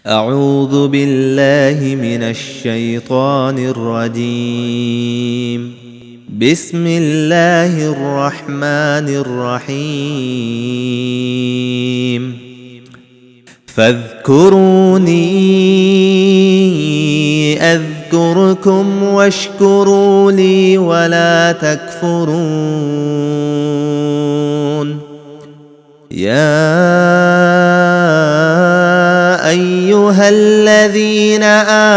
أعوذ بالله من الشيطان الرجيم. بسم الله الرحمن الرحيم. فاذكروني أذكركم واشكروا لي ولا تكفرون. يا أيها الذين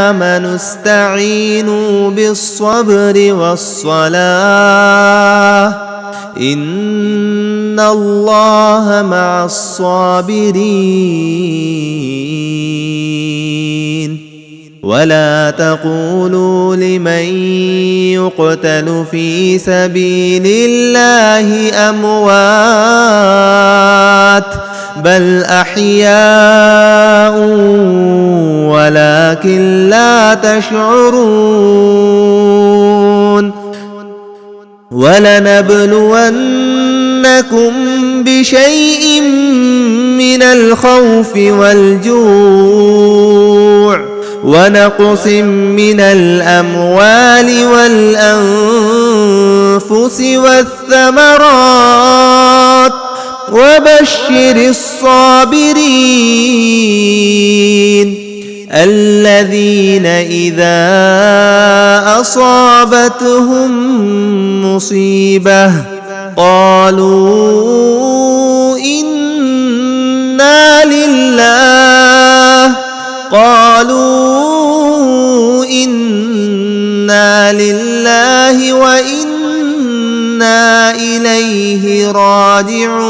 آمنوا استعينوا بالصبر والصلاة إن الله مع الصابرين. ولا تقولوا لمن يقتل في سبيل الله أموات بل أحياء ولكن لا تشعرون. ولنبلونكم بشيء من الخوف والجوع ونقص من الأموال والأنفس والثمرات وبشر الصابرين الذين إذا أصابتهم مصيبة قالوا إنا لله وإنا إليه راجعون.